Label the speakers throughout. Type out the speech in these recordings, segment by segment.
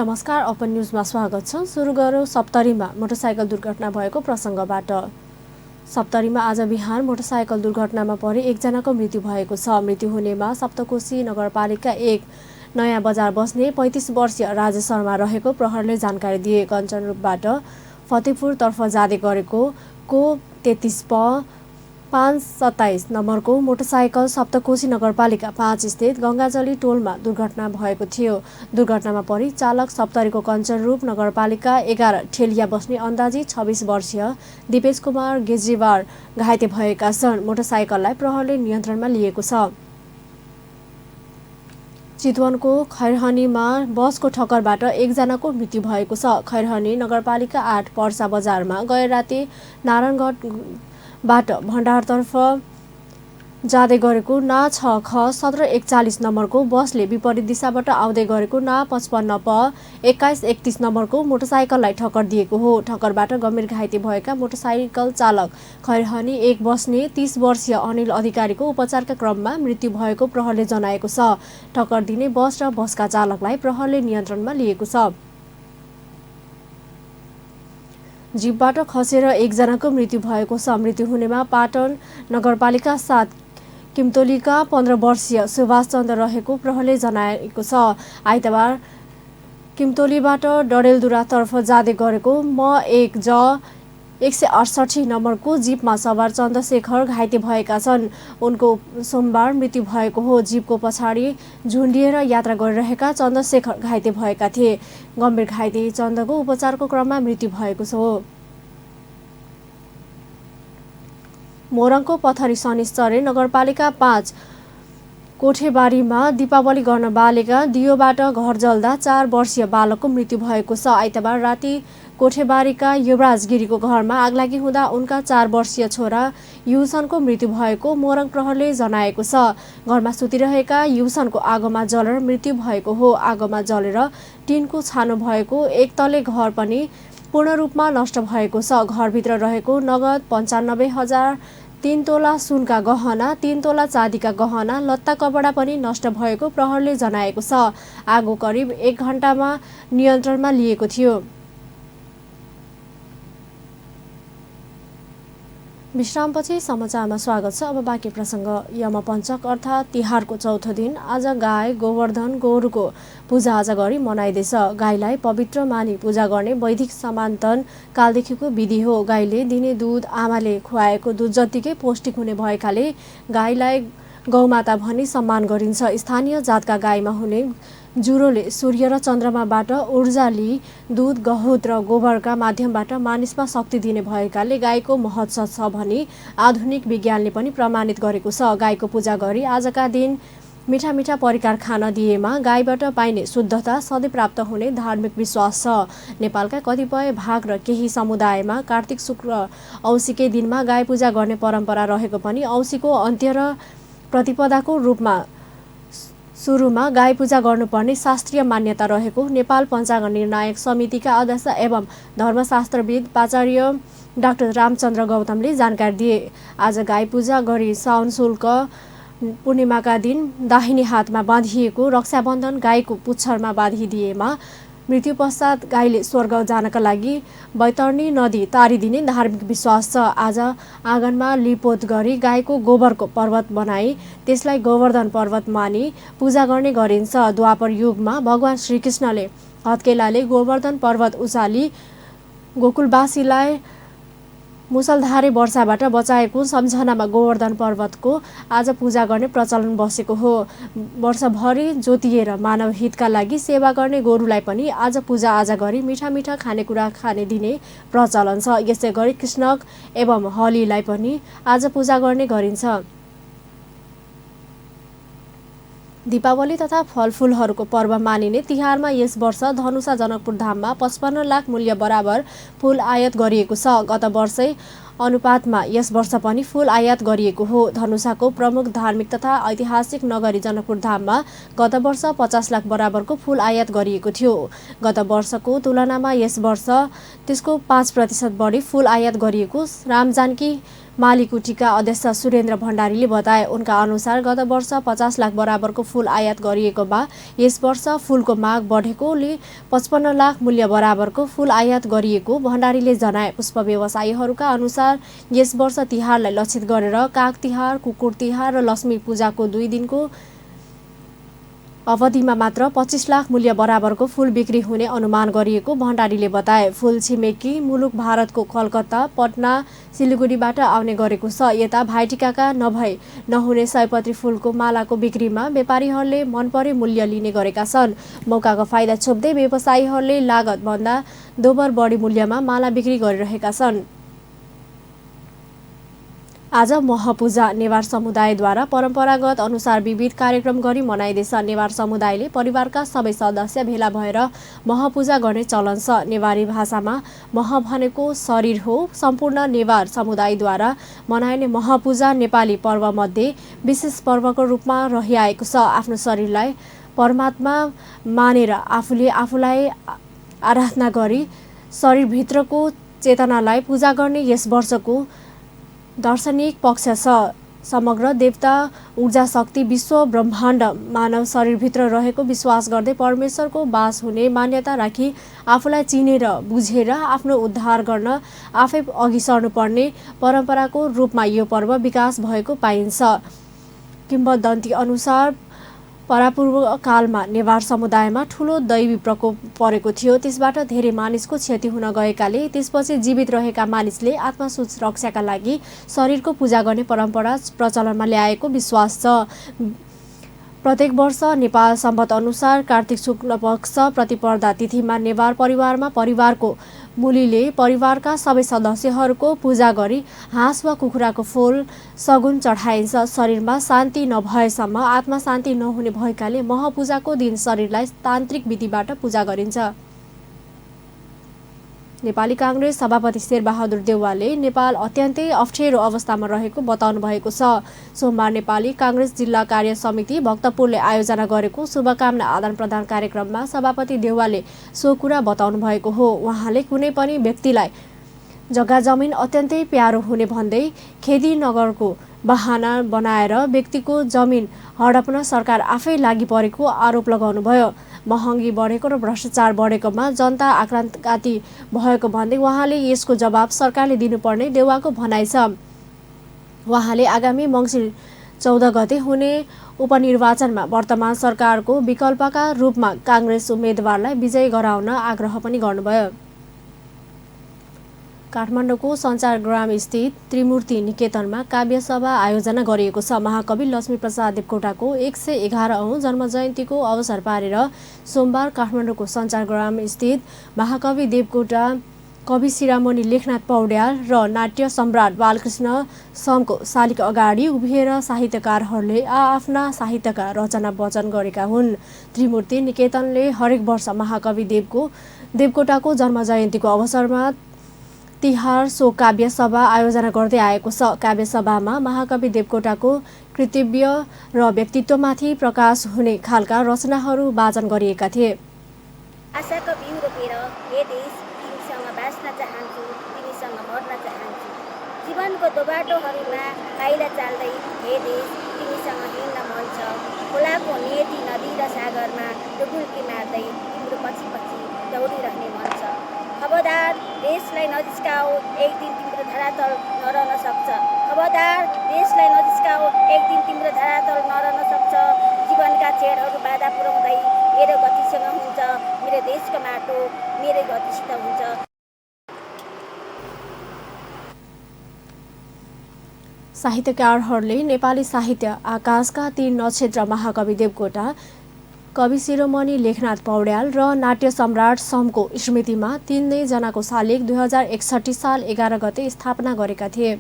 Speaker 1: नमस्कार, ओपन न्यूजमा स्वागत छ। सुरु गरौँ सप्तरीमा मोटरसाइकल दुर्घटना भएको प्रसङ्गबाट। सप्तरीमा आज बिहान मोटरसाइकल दुर्घटनामा परि एकजनाको मृत्यु भएको छ। मृत्यु हुनेमा सप्तकोशी नगरपालिका 1 नयाँ बजार बस्ने 35 वर्षीय राजेश शर्मा रहेको प्रहरले जानकारी दिए। कञ्चनपुरबाट फतेहपुरतर्फ जाँदै गरेको को 33 प 527 नम्बरको मोटरसाइकल सप्तकोशी नगरपालिका 5 स्थित गङ्गाजली टोलमा दुर्घटना भएको थियो। दुर्घटनामा परि चालक सप्तरीको कञ्चनरूप नगरपालिका 11 ठेलिया बस्ने अन्दाजी 26 वर्षीय दिपेश कुमार गेजेवार घाइते भएका छन्। मोटरसाइकललाई प्रहरले नियन्त्रणमा लिएको छ। चितवनको खैरहनीमा बसको ठक्करबाट एकजनाको मृत्यु भएको छ। खैरहनी नगरपालिका 8 पर्सा बजारमा गए राति नारायणगढबाट भण्डारतर्फ जाँदै गरेको ना 6 ख 1741 नम्बरको बसले विपरीत दिशाबाट आउँदै गरेको ना 55 प 2131 नम्बरको मोटरसाइकललाई ठक्कर दिएको हो। ठक्करबाट गम्भीर घाइते भएका मोटरसाइकल चालक खैरहनी 1 बस्ने 30 वर्षीय अनिल अधिकारीको उपचारका क्रममा मृत्यु भएको प्रहरले जनाएको छ। ठक्कर दिने बस र बसका चालकलाई प्रहरले नियन्त्रणमा लिएको छ। जीपबाट खसेर एकजनाको मृत्यु भएको छ। मृत्यु हुनेमा पाटन नगरपालिका 7 किम्तोलीका 15 वर्षीय सुभाष चन्द्र रहेको प्रहरले जनाएको छ। आइतबार किम्तोलीबाट डडेलधुरातर्फ जाँदै गरेको म1 ज 168 नम्बरको जीपमा सवार चन्द्रशेखर घाइते भएका छन्। उनको सोमबार मृत्यु भएको हो। जीपको पछाडि झुन्डिएर यात्रा गरिरहेका चन्द्रशेखर घाइते भएका थिए। गम्भीर घाइते चन्द्रको उपचारको क्रममा मृत्यु भएको हो। मोरङको पथरी शनिश्चरी नगरपालिका 5 कोठेबारीमा दीपावली गर्न बालेका दियोबाट घर जल्दा 4 वर्षीय बालकको मृत्यु भएको छ। आइतबार राति कोठेबारीका युवराज गिरीको घरमा आगलागी हुँदा उनका 4 वर्षीय छोरा युसनको मृत्यु भएको मोरङ प्रहरले जनाएको छ। घरमा सुतिरहेका युसनको आगोमा जलेर मृत्यु भएको हो। आगोमा जलेर टिनको छानो भएको एक तले घर पनि पूर्ण रूपमा नष्ट भएको छ। घरभित्र रहेको नगद 95,000, 3 तोला सुनका गहना, 3 तोला चाँदीका गहना, लत्ता कपडा पनि नष्ट भएको प्रहरले जनाएको छ। आगो करिब 1 घण्टामा नियन्त्रणमा लिएको थियो। विश्रामपछि समाचारमा स्वागत छ। अब बाँकी प्रसङ्ग। यमपञ्चक अर्थात् तिहारको चौथो दिन आज गाई गोवर्धन गोरुको पूजाआजा गरी मनाइँदैछ। गाईलाई पवित्र मानी पूजा गर्ने वैदिक सनातन कालदेखिको विधि हो। गाईले दिने दुध आमाले खुवाएको दुध जत्तिकै पौष्टिक हुने भएकाले गाईलाई गौमाता भनी सम्मान गरिन्छ। स्थानीय जातका गाईमा हुने जुरोले सूर्य र चन्द्रमाबाट ऊर्जा लिई दुध गहुँत र गोबरका माध्यमबाट मानिसमा शक्ति दिने भएकाले गाईको महत्त्व छ भनी आधुनिक विज्ञानले पनि प्रमाणित गरेको छ। गाईको पूजा गरी आजका दिन मिठा मिठा परिकार खान दिएमा गाईबाट पाइने शुद्धता सधैँ प्राप्त हुने धार्मिक विश्वास छ। नेपालका कतिपय भाग र केही समुदायमा कार्तिक शुक्ल औँसीकै दिनमा गाई पूजा गर्ने परम्परा रहेको पनि औँसीको अन्त्य र प्रतिपदाको रूपमा सुरुमा गाई पूजा गर्नुपर्ने शास्त्रीय मान्यता रहेको नेपाल पञ्चाङ्ग निर्णायक समितिका अध्यक्ष एवं धर्मशास्त्रविद प्राचार्य डाक्टर रामचन्द्र गौतमले जानकारी दिए। आज गाई पूजा गरी साउन शुक्ल पूर्णिमाका दिन दाहिने हातमा बाँधिएको रक्षाबन्धन गाईको पुच्छरमा बाँधिदिएमा मृत्यु पश्चात गाईले स्वर्ग जानका लागि बैतरणी नदी तारिदिने धार्मिक विश्वास छ। आज आँगनमा लिपोत गरी गाईको गोबरको पर्वत बनाई त्यसलाई गोवर्धन पर्वत मानी पूजा गर्ने गरिन्छ। द्वापर युगमा भगवान श्रीकृष्णले हत्केलाले गोवर्धन पर्वत उचाली गोकुलवासीलाई मुसलधारे वर्षाबाट बचाएको सम्झनामा गोवर्धन पर्वतको आज पूजा गर्ने प्रचलन बसेको हो। वर्षभरि जोतिएर मानव हितका लागि सेवा गर्ने गोरुलाई पनि आज पूजाआजा गरी मिठा मिठा खानेकुरा खाने दिने प्रचलन छ। यसै गरी कृष्णक एवं हलीलाई पनि आज पूजा गर्ने गरिन्छ। दीपावली तथा फलफुलहरूको पर्व मानिने तिहारमा यस वर्ष धनुषा जनकपुर धाममा 55 लाख मूल्य बराबर फूल आयात गरिएको छ। गत वर्षै अनुपातमा यस वर्ष पनि फूल आयात गरिएको हो। धनुषाको प्रमुख धार्मिक तथा ऐतिहासिक नगरी जनकपुर धाममा गत वर्ष 50 लाख बराबरको फूल आयात गरिएको थियो। गत वर्षको तुलनामा यस वर्ष त्यसको 5% बढी फूल आयात गरिएको रामजानकी मालिकुटीका अध्यक्ष सुरेन्द्र भण्डारीले बताए। उनका अनुसार गत वर्ष 50 लाख बराबरको फूल आयात गरिएकोमा यस वर्ष फूलको माग बढेकोले 55 लाख मूल्य बराबरको फूल आयात गरिएको भण्डारीले जनाए। पुष्प व्यवसायीहरूका अनुसार यस वर्ष तिहारलाई लक्षित गरेर काग तिहार, कुकुर तिहार र लक्ष्मी पूजाको 2 दिनको अवधिमा मात्र 25 लाख मूल्य बराबरको फूल बिक्री हुने अनुमान गरिएको भण्डारीले बताए। फूल छिमेकी मुलुक भारतको कलकत्ता, पटना, सिलिगुडीबाट आउने गरेको छ। यता भाइटिकाका नहुने सयपत्री फूलको मालाको बिक्रीमा व्यापारीहरूले मनपरे मूल्य लिने गरेका छन्। मौकाको फाइदा छोप्दै व्यवसायीहरूले लागतभन्दा दोब्बर बढी मूल्यमा माला बिक्री गरिरहेका छन्। आज महपूजा नेवार समुदायद्वारा परम्परागत अनुसार विविध कार्यक्रम गरी मनाइँदैछ। नेवार समुदायले परिवारका सबै सदस्य भेला भएर महपूजा गर्ने चलन छ। नेवारी भाषामा मह भनेको शरीर हो। सम्पूर्ण नेवार समुदायद्वारा मनाइने महपूजा नेपाली पर्वमध्ये विशेष पर्वको रूपमा रहिआएको छ। आफ्नो शरीरलाई परमात्मा मानेर आफूले आफूलाई आराधना गरी शरीरभित्रको चेतनालाई पूजा गर्ने यस वर्षको दार्शनिक पक्ष छ। समग्र देवता, ऊर्जा शक्ति, विश्व ब्रह्माण्ड मानव शरीरभित्र रहेको विश्वास गर्दै परमेश्वरको वास हुने मान्यता राखी आफूलाई चिनेर बुझेर आफ्नो उद्धार गर्न आफै अघि सर्नुपर्ने परम्पराको रूपमा यो पर्व विकास भएको पाइन्छ। किम्वदन्ती अनुसार परापूर्व कालमा नेवार समुदायमा ठूलो दैवी प्रकोप परेको थियो। त्यसबाट धेरै मानिसको क्षति हुन गएकाले त्यसपछि जीवित रहेका मानिसले आत्मसुरक्षाका लागि शरीरको पूजा गर्ने परम्परा प्रचलनमा ल्याएको विश्वास छ। प्रत्येक वर्ष नेपाल सम्वत अनुसार कार्तिक शुक्ल पक्ष प्रतिपदा तिथिमा नेवार परिवारमा परिवारको मुलीले परिवारका सबै सदस्यहरूको पूजा गरी हाँस वा कुखुराको फूल सगुन चढाइन्छ। शरीरमा शान्ति नभएसम्म आत्मा शान्ति नहुने भएकाले महपूजाको दिन शरीरलाई तान्त्रिक विधिबाट पूजा गरिन्छ। नेपाली काङ्ग्रेस सभापति शेरबहादुर देउवाले नेपाल अत्यन्तै अप्ठ्यारो अवस्थामा रहेको बताउनु भएको छ। सोमबार नेपाली काङ्ग्रेस जिल्ला कार्य समिति भक्तपुरले आयोजना गरेको शुभकामना आदान प्रदान कार्यक्रममा सभापति देउवाले सो कुरा बताउनु भएको हो। उहाँले कुनै पनि व्यक्तिलाई जग्गा जमिन अत्यन्तै प्यारो हुने भन्दै खेती नगरको बहाना बनाएर व्यक्तिको जमिन हडप्न सरकार आफै लागि परेको आरोप लगाउनुभयो। महँगी बढेको र भ्रष्टाचार बढेकोमा जनता आक्रान्ति भएको भन्दै उहाँले यसको जवाब सरकारले दिनुपर्ने देउवाको भनाइ छ। उहाँले आगामी मङ्सिर 14 गते हुने उपनिर्वाचनमा वर्तमान सरकारको विकल्पका रूपमा काङ्ग्रेस उम्मेदवारलाई विजयी गराउन आग्रह पनि गर्नुभयो। काठमाडौँको सञ्चारग्राम स्थित त्रिमूर्ति निकेतनमा काव्य सभा आयोजना गरिएको छ। महाकवि लक्ष्मीप्रसाद देवकोटाको 111औं जन्मजयन्तीको अवसर पारेर सोमबार काठमाडौँको सञ्चारग्राम स्थित महाकवि देवकोटा, कवि शिरोमणि लेखनाथ पौड्याल र नाट्य सम्राट बालकृष्ण समको शालिग अगाडि उभिएर साहित्यकारहरूले आफ्ना साहित्यका रचना वाचन गरेका हुन्। त्रिमूर्ति निकेतनले हरेक वर्ष महाकवि देवकोटाको जन्मजयन्तीको अवसरमा तिहार सो काव्य सभा आयोजना गर्दै आएको छ। काव्य सभामा महाकवि देवकोटाको कृतित्व र व्यक्तित्वमाथि प्रकाश हुने खालका रचनाहरू वाचन गरिएका थिए।
Speaker 2: आशाको बिउ रोपेर हे देश तिमीसँग बाँच्न चाहन्छु, तिमीसँग मर्न चाहन्छु। जीवनको दोबाटोहरूमा पाइला चाल्दै हे देश तिमीसँग हिँड्न मन छ। खोलाको नियति नदी र सागरमा डुबुल्की मार्दै तिम्रो पछि पछि दौडिरहने मन छ। खबरदार देशलाई नजिस्काओ, एक दिन तिम्रो धरातल नरहन सक्छ। खबरदार देशलाई नजिस्काओ, एक दिन तिम्रो धरातल नरहन सक्छ। जीवनका छेडहरू बाधा पुर्याउँदै मेरो गतिसँग हुन्छ, मेरो देशको माटो मेरो गतिसित हुन्छ।
Speaker 1: साहित्यकारहरूले नेपाली साहित्य आकाशका 3 नक्षत्र महाकवि देवकोटा, कवि शिरोमणि लेखनाथ पौड्याल र नाट्य सम्राट समको स्मृतिमा 3 जनाको शालिग 2061 साल 11 गते स्थापना गरेका थिए।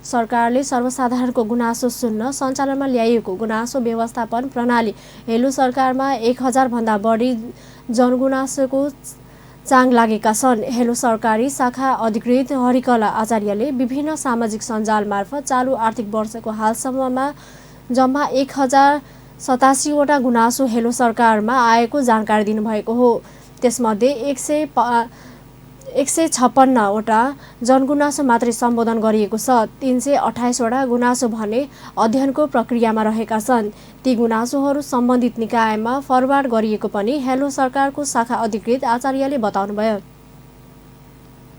Speaker 1: सरकारले सर्वसाधारणको गुनासो सुन्न सञ्चालनमा ल्याइएको गुनासो व्यवस्थापन प्रणाली हेलो सरकारमा 1000 भन्दा बढी जनगुनासोको चाङ लागेका छन्। हेलो सरकारी शाखा अधिकृत हरिकला आचार्यले विभिन्न सामाजिक सञ्जाल मार्फत चालु आर्थिक वर्षको हालसम्ममा जम्मा 1087 वटा गुनासो हेलो सरकारमा आएको जानकारी दिनुभएको हो। त्यसमध्ये 156वटा जनगुनासो मात्रै सम्बोधन गरिएको छ। 328वटा गुनासो भने अध्ययनको प्रक्रियामा रहेका छन्। ती गुनासोहरू सम्बन्धित निकायमा फरवार्ड गरिएको पनि हेलो सरकारको शाखा अधिकृत आचार्यले बताउनुभयो।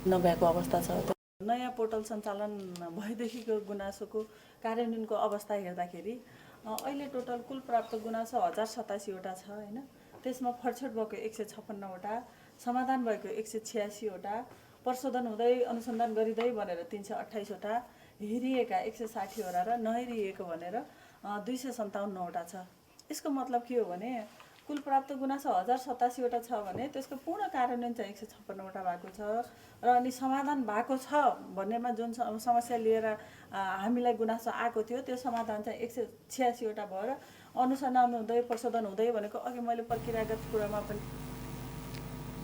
Speaker 3: नभएको अवस्था छ। नयाँ पोर्टल सञ्चालन भएदेखिको गुनासोको कार्यान्वयनको अवस्था हेर्दाखेरि अहिले टोटल कुल प्राप्त गुनासो 1087वटा छ हैन। त्यसमा फरछोट भएको 156वटा, समाधान भएको 186वटा, प्रशोधन हुँदै अनुसन्धान गरिँदै भनेर 328वटा, हेरिएका 160वटा र नहेरिएको भनेर 257वटा छ। यसको मतलब के हो भने कुल प्राप्त गुनासो 1087वटा छ भने त्यसको पूर्ण कार्यान्वयन चाहिँ 156वटा भएको छ र अनि समाधान भएको छ भन्नेमा जुन समस्या लिएर हामीलाई गुनासो आएको थियो त्यो समाधान चाहिँ 186वटा भएर अनुसन्धान हुँदै प्रशोधन हुँदै भनेको अघि मैले प्रक्रियागत कुरामा पनि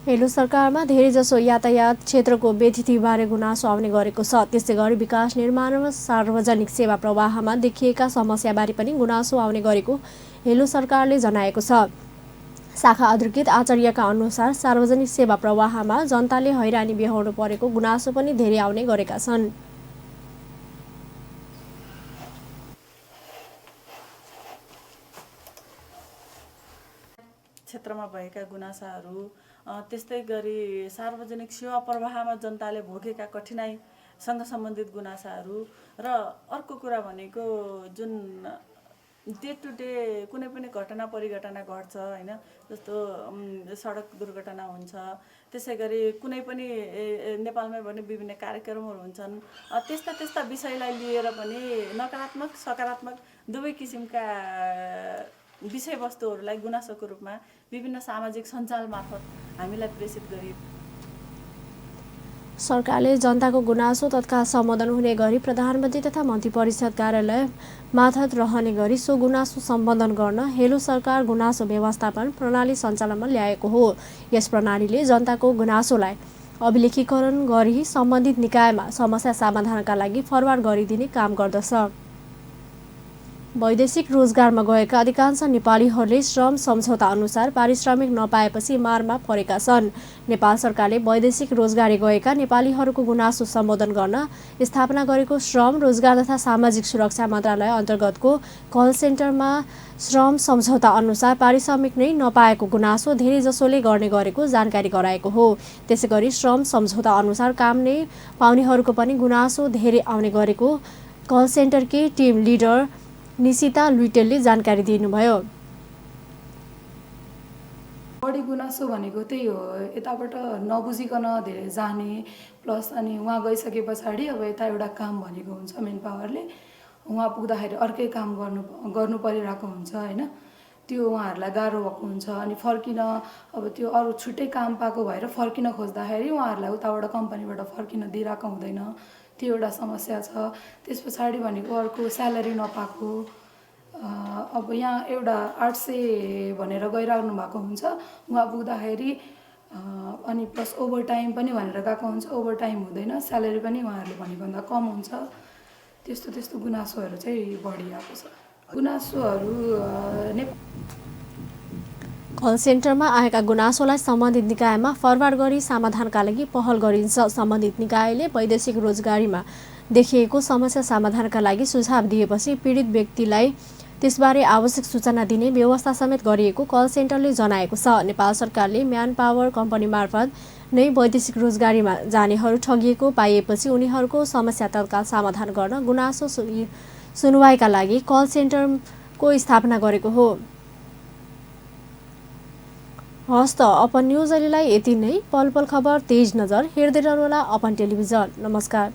Speaker 1: हेलो सरकारमा धेरैजसो यातायात क्षेत्रको व्यतिथिबारे गुनासो आउने गरेको छ। त्यसै गरी विकास निर्माण र सार्वजनिक सेवा प्रवाहमा देखिएका समस्याबारे पनि गुनासो आउने गरेको हेलो सरकारले जनाएको छ। शाखा अधिकृत आचार्यका अनुसार सार्वजनिक सेवा प्रवाहमा जनताले हैरानी बेहोर्नु परेको गुनासो पनि धेरै आउने गरेका छन्।
Speaker 3: क्षेत्रमा भएका गुनासाहरू त्यस्तै गरी सार्वजनिक सेवा प्रवाहमा जनताले भोगेका कठिनाइसँग सम्बन्धित गुनासाहरू र अर्को कुरा भनेको जुन डे टु डे कुनै पनि घटना परिघटना घट्छ हैन। जस्तो सडक दुर्घटना हुन्छ, त्यसै गरी कुनै पनि नेपालमै भने विभिन्न कार्यक्रमहरू हुन्छन्। त्यस्ता विषयलाई लिएर पनि नकारात्मक सकारात्मक दुवै किसिमका विषयवस्तुहरूलाई गुनासोको रूपमा विभिन्न सामाजिक सञ्जाल मार्फत हामीलाई प्रेषित गरियो।
Speaker 1: सरकारले जनताको गुनासो तत्काल सम्बोधन हुने गरी प्रधानमन्त्री तथा मन्त्री परिषद कार्यालय मार्फत रहने गरी सो गुनासो सम्बोधन गर्न हेलो सरकार गुनासो व्यवस्थापन प्रणाली सञ्चालनमा ल्याएको हो। यस प्रणालीले जनताको गुनासोलाई अभिलेखीकरण गरी सम्बन्धित निकायमा समस्या समाधानका लागि फरवार्ड गरिदिने काम गर्दछ। वैदेशिक रोजगारमा गएका अधिकांश नेपालीहरूले श्रम सम्झौता अनुसार पारिश्रमिक नपाएपछि मारमा परेका छन्। नेपाल सरकारले वैदेशिक रोजगारी गएका नेपालीहरूको गुनासो सम्बोधन गर्न स्थापना गरेको श्रम रोजगार तथा सामाजिक सुरक्षा मन्त्रालय अन्तर्गतको कल सेन्टरमा श्रम सम्झौता अनुसार पारिश्रमिक नै नपाएको गुनासो धेरैजसोले गर्ने गरेको जानकारी गराएको हो। त्यसैगरी श्रम सम्झौता अनुसार काम नै पाउनेहरूको पनि गुनासो धेरै आउने गरेको कल सेन्टरकी टिम लिडर निशिता लुइटेलले जानकारी दिनुभयो।
Speaker 4: बढी गुनासो भनेको त्यही हो, यताबाट नबुझिकन धेरै जाने प्लस अनि उहाँ गइसके पछाडि अब यता एउटा काम भनेको हुन्छ मेन पावरले, उहाँ पुग्दाखेरि अर्कै काम गर्नु परिरहेको हुन्छ हैन। त्यो उहाँहरूलाई गाह्रो भएको हुन्छ अनि फर्किन अब त्यो अरू छुट्टै काम पाएको भएर फर्किन खोज्दाखेरि उहाँहरूलाई उताबाट कम्पनीबाट फर्किन दिइरहेको हुँदैन, त्यो एउटा समस्या छ। त्यस पछाडि भनेको अर्को स्यालेरी नपाएको, अब यहाँ एउटा 800 भनेर गइरहनु भएको हुन्छ, उहाँ पुग्दाखेरि अनि प्लस ओभर टाइम पनि भनेर गएको हुन्छ, ओभर टाइम हुँदैन, स्यालेरी पनि उहाँहरूले भनेको भन्दा कम हुन्छ। त्यस्तो गुनासोहरू चाहिँ बढी आएको छ। गुनासोहरू
Speaker 1: कल सेन्टरमा आएका गुनासोलाई सम्बन्धित निकायमा फरवार्ड गरी समाधानका लागि पहल गरिन्छ। सम्बन्धित निकायले वैदेशिक रोजगारीमा देखिएको समस्या समाधानका लागि सुझाव दिएपछि पीडित व्यक्तिलाई त्यसबारे आवश्यक सूचना दिने व्यवस्था समेत गरिएको कल सेन्टरले जनाएको छ। नेपाल सरकारले म्यान पावर कम्पनी मार्फत नै वैदेशिक रोजगारीमा जानेहरू ठगिएको पाइएपछि उनीहरूको समस्या तत्काल समाधान गर्न गुनासो सुनवाईका लागि कल सेन्टरको स्थापना गरेको हो। हस्त अपन न्युज अहिलेलाई यति नै। पल पल खबर तेज नजर हेर्दै रहनुहोला अपन टेलिभिजन। नमस्कार।